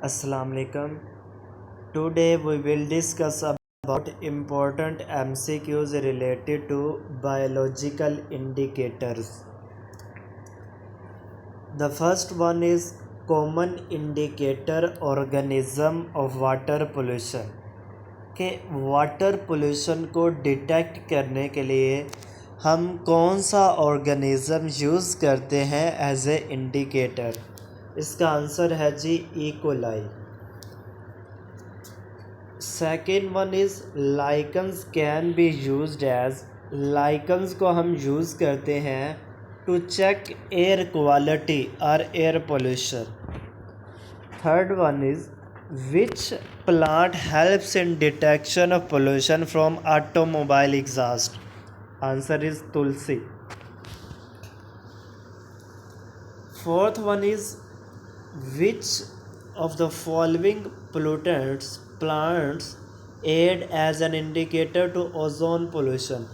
Assalamu alaikum. Today we will discuss about important MCQs related to biological indicators. The first one is common indicator organism of water pollution. कि water pollution को detect करने के लिए हम कौन सा organism use करते हैं एज ए इंडिकेटर। इसका आंसर है जी E coli. Second one is lichens can be used as, lichens को हम यूज़ करते हैं टू चेक एयर क्वालिटी और air pollution. Third one is which plant helps in detection of pollution from automobile exhaust? Answer is tulsi. Fourth one is which of the following pollutants plants aid as an indicator to ozone pollution?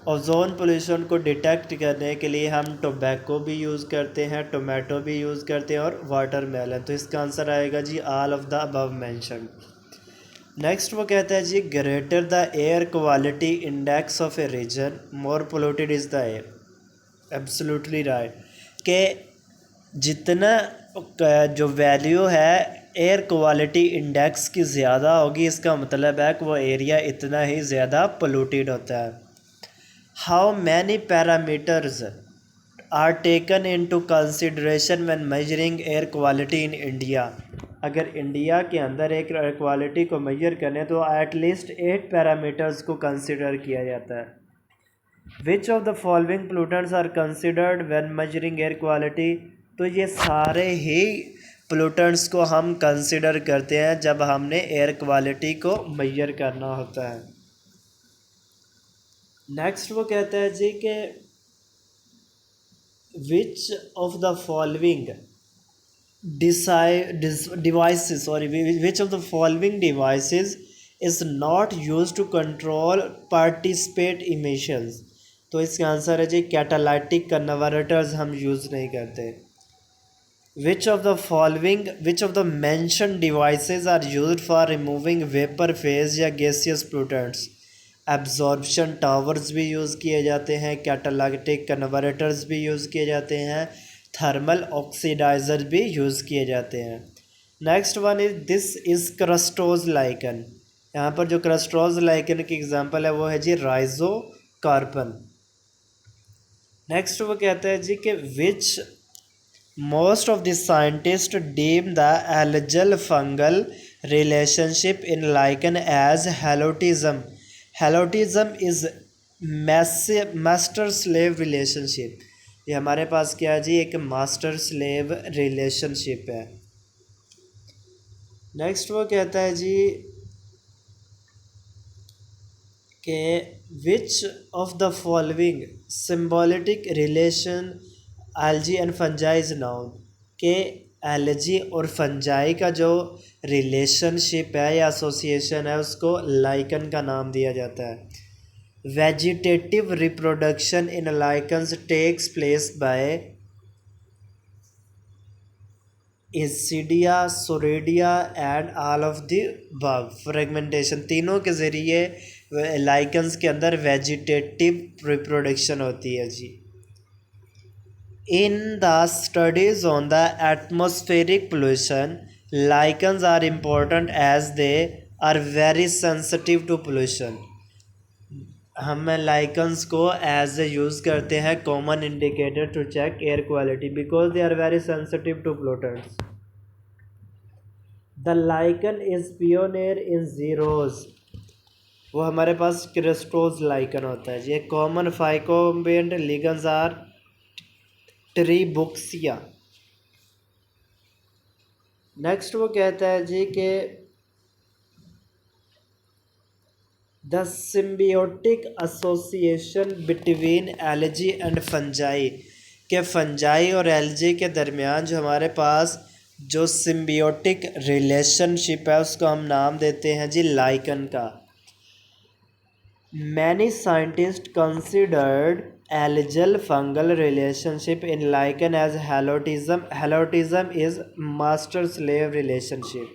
Ozone pollution को detect करने के लिए हम tobacco भी use करते हैं, tomato भी use करते हैं और वाटरमेलन। तो इसका आंसर आएगा जी all of the above mentioned. Next वो कहता है जी greater the air quality index of a region more polluted is the air. Absolutely right कि जितना जो वैल्यू है एयर क्वालिटी इंडेक्स की ज़्यादा होगी, इसका मतलब है कि वो एरिया इतना ही ज़्यादा पोल्यूटेड होता है। How many parameters are taken into consideration when measuring air quality in India? अगर इंडिया के अंदर एक एयर क्वालिटी को मेजर करें तो एटलीस्ट 8 पैरामीटर्स को कंसिडर किया जाता है। Which of the following pollutants are considered when measuring air quality? तो ये सारे ही पोल्यूटेंट्स को हम कंसिडर करते हैं जब हमने एयर क्वालिटी को मेजर करना होता है। नेक्स्ट वो कहता है जी कि which of the following devices which of the following devices is not use to control participate emissions? तो इसका आंसर है जी कैटालाइटिक कन्वर्टर्स हम यूज़ नहीं करते। Which of the mention devices are used for removing vapour phase या gaseous pollutants? Absorption towers भी use किए जाते हैं, कैटालाइटिक कन्वर्टर्स भी यूज़ किए जाते हैं, थर्मल ऑक्सीडाइज़र भी यूज़ किए जाते हैं। Next one is this is crustose lichen. यहाँ पर जो क्रस्टोज लाइकन की एग्जांपल है वो है जी राइजोकार्पन। नेक्स्ट वो कहता है जी कि which most of the scientist deem the algal fungal relationship in lichen as helotism. Helotism is master slave relationship. ये हमारे पास क्या है जी एक मास्टर स्लेव रिलेशनशिप है। नेक्स्ट वो कहता है जी कि which of the following symbolic relation algae and fungi is known? के एलर्जी और फंजाई का जो रिलेशनशिप है या एसोसिएशन है उसको लाइकन का नाम दिया जाता है। Vegetative reproduction in lichens takes place by isidia, soredia and all of the above. Fragmentation तीनों के ज़रिए लाइकन्स के अंदर वेजिटेटिव रिप्रोडक्शन होती है जी। In the studies on the atmospheric pollution, lichens are important as they are very sensitive to pollution. हम lichens को as a use करते हैं common indicator to check air quality because they are very sensitive to pollutants. The lichen is pioneer in zeros. वो हमारे पास crustose lichen होता है। ये common phycobiont lichens are Trebouxia. Next वो कहता है जी कि the symbiotic association between algae and fungi, के फंजाई और एलजी के दरमियान जो हमारे पास जो सिम्बियोटिक रिलेशनशिप है उसको हम नाम देते हैं जी लाइकन का। Many scientist considered algal fungal relationship in lichen as halotism. Halotism is master slave relationship.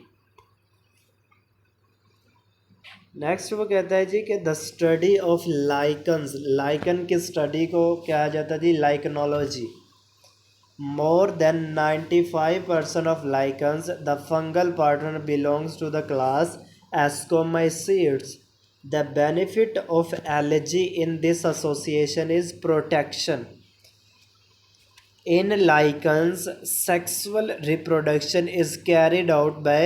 Next वो कहता है जी कि the study of lichens, lichen की स्टडी को क्या जाता है जी lichenology. More than 95% of lichens, the fungal partner belongs to the class Ascomycetes. The benefit of algae in this association is protection. In lichens, sexual reproduction is carried out by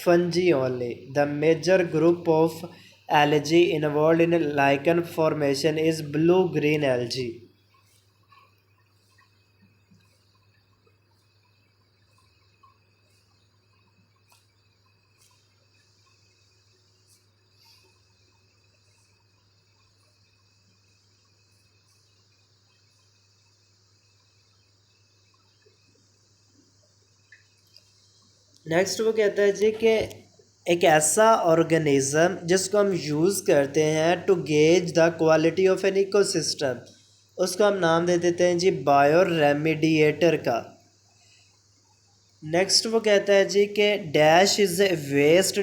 fungi only. The major group of algae involved in lichen formation is blue-green algae. Next वो कहता है जी कि एक ऐसा organism जिसको हम use करते हैं to gauge the quality of an ecosystem, उसको हम नाम दे देते हैं जी बायो रेमिडिएटर का. नेक्स्ट वो कहता है जी कि dash is a waste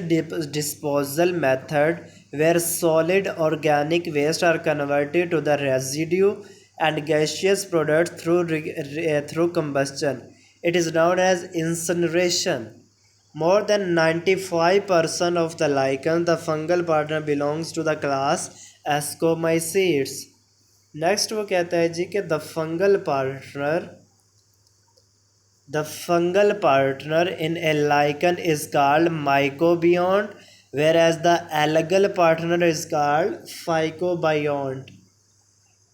disposal method where solid organic waste are converted to the residue and gaseous product through combustion. It is known as incineration. More than 95% of the lichen, the fungal partner belongs to the class Ascomycetes. Next वो कहता है जी कि the fungal partner in a lichen is called mycobiont, whereas the algal partner is called phycobiont.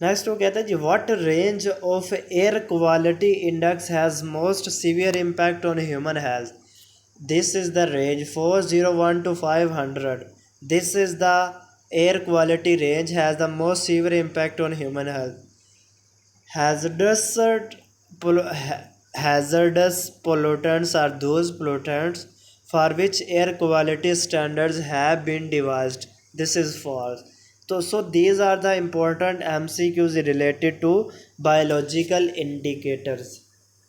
Next वो कहता है जी what range of air quality index has most severe impact on human health. This is the range 401 to 500. This is the air quality range has the most severe impact on human health. Hazardous pollutants are those pollutants for which air quality standards have been devised. This is false. So these are the important MCQs related to biological indicators.